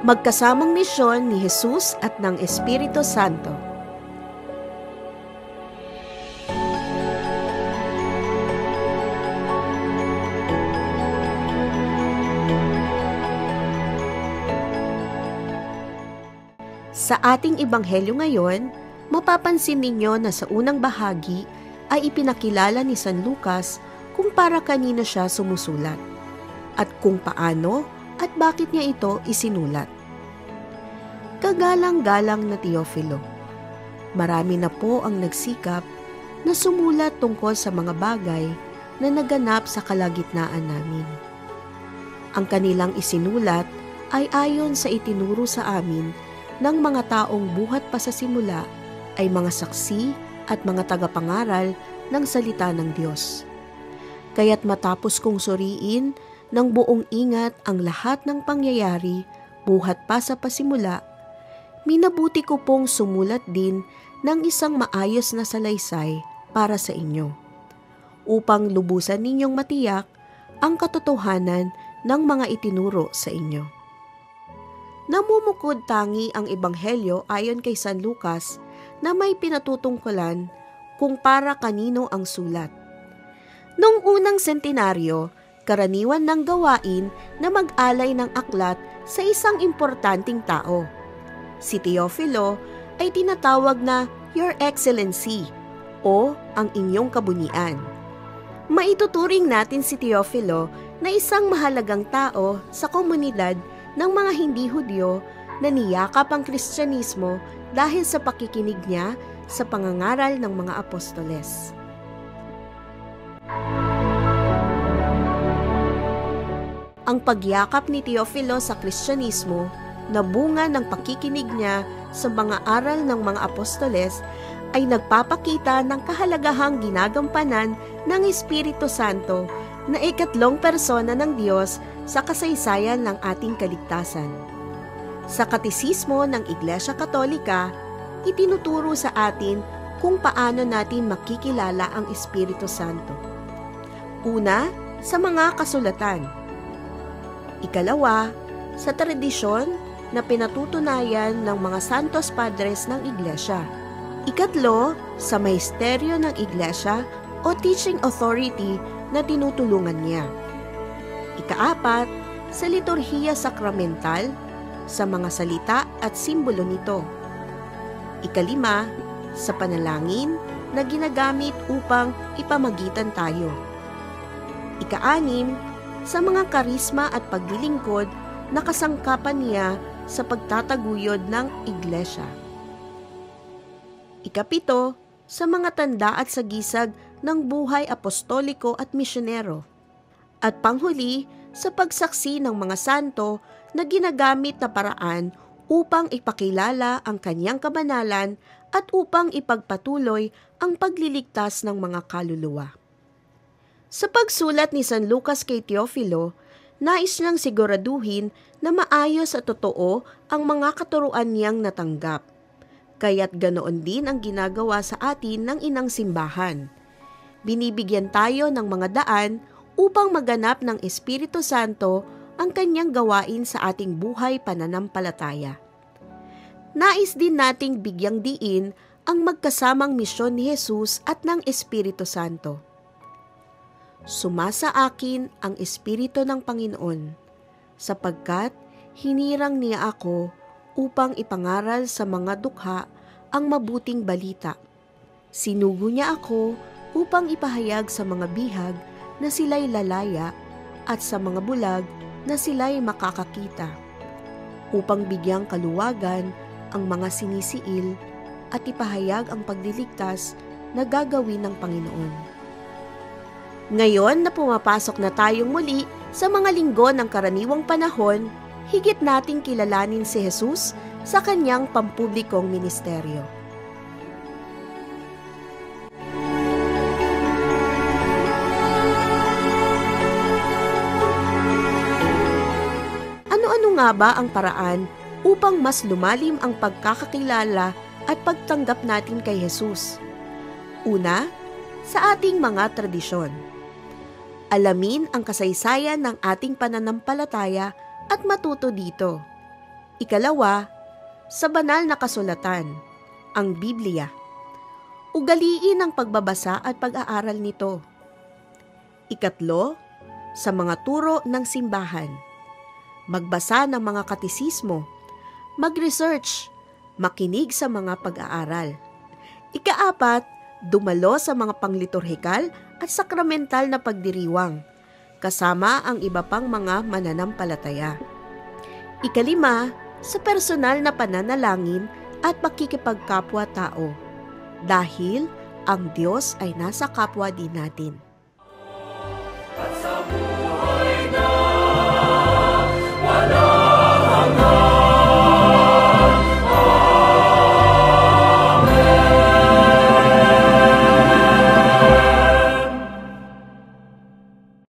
Magkasamang misyon ni Jesus at ng Espiritu Santo. Sa ating ebanghelyo ngayon, mapapansin ninyo na sa unang bahagi ay ipinakilala ni San Lucas kung para kanino siya sumusulat at kung paano at bakit niya ito isinulat. Kagalang-galang na Teofilo, marami na po ang nagsikap na sumulat tungkol sa mga bagay na naganap sa kalagitnaan namin. Ang kanilang isinulat ay ayon sa itinuro sa amin ng mga taong buhat pa sa simula ay mga saksi at mga tagapangaral ng salita ng Diyos. Kaya't matapos kong suriin ng buong ingat ang lahat ng pangyayari buhat pa sa pasimula, minabuti ko pong sumulat din ng isang maayos na salaysay para sa inyo, upang lubusan ninyong matiyak ang katotohanan ng mga itinuro sa inyo. Namumukod tangi ang ebanghelyo ayon kay San Lucas na may pinatutungkulan kung para kanino ang sulat. Noong unang sentenaryo, karaniwan ng gawain na mag-alay ng aklat sa isang importanteng tao. Si Teofilo ay tinatawag na Your Excellency o ang inyong kabunian. Maituturing natin si Teofilo na isang mahalagang tao sa komunidad ng mga hindi Hudyo na niyakap ang Kristyanismo dahil sa pakikinig niya sa pangangaral ng mga apostoles. Ang pagyakap ni Teofilo sa Kristyanismo na bunga ng pakikinig niya sa mga aral ng mga apostoles ay nagpapakita ng kahalagahang ginagampanan ng Espiritu Santo na ikatlong persona ng Diyos sa kasaysayan ng ating kaligtasan. Sa katisismo ng Iglesia Katolika, itinuturo sa atin kung paano natin makikilala ang Espiritu Santo. Una, sa mga kasulatan. Ikalawa, sa tradisyon na pinatutunayan ng mga Santos Padres ng Iglesia. Ikatlo, sa maesteryo ng Iglesia o teaching authority na tinutulungan niya. Ikaapat, sa liturhiya sakramental, sa mga salita at simbolo nito. Ikalima, sa panalangin na ginagamit upang ipamagitan tayo. Ikaanim, sa mga karisma at paglilingkod na kasangkapan niya sa pagtataguyod ng Iglesia. Ikapito, sa mga tanda at sagisag ng buhay apostoliko at misyonero. At panghuli, sa pagsaksi ng mga santo na ginagamit na paraan upang ipakilala ang kanyang kabanalan at upang ipagpatuloy ang pagliligtas ng mga kaluluwa. Sa pagsulat ni San Lucas kay Teofilo, nais niyang siguraduhin na maayos at totoo ang mga katuruan niyang natanggap. Kaya't ganoon din ang ginagawa sa atin ng inang simbahan. Binibigyan tayo ng mga daan upang maganap ng Espiritu Santo ang kanyang gawain sa ating buhay pananampalataya. Nais din nating bigyang diin ang magkasamang misyon ni Jesus at ng Espiritu Santo. Sumasa akin ang Espiritu ng Panginoon, sapagkat hinirang niya ako upang ipangaral sa mga dukha ang mabuting balita. Sinugo niya ako upang ipahayag sa mga bihag na sila'y lalaya at sa mga bulag na sila'y makakakita, upang bigyang kaluwagan ang mga sinisiil at ipahayag ang pagliligtas na gagawin ng Panginoon. Ngayon na pumapasok na tayong muli sa mga linggo ng karaniwang panahon, higit nating kilalanin si Jesus sa kanyang pampublikong ministeryo. Ano-ano nga ba ang paraan upang mas lumalim ang pagkakakilala at pagtanggap natin kay Jesus? Una, sa ating mga tradisyon. Alamin ang kasaysayan ng ating pananampalataya at matuto dito. Ikalawa, sa banal na kasulatan, ang Biblia. Ugaliin ang pagbabasa at pag-aaral nito. Ikatlo, sa mga turo ng simbahan. Magbasa ng mga katisismo, mag-research, makinig sa mga pag-aaral. Ikaapat, dumalo sa mga pangliturhikal at sakramental na pagdiriwang, kasama ang iba pang mga mananampalataya. Ikalima, sa personal na pananalangin at pakikipagkapwa-tao, dahil ang Diyos ay nasa kapwa din natin.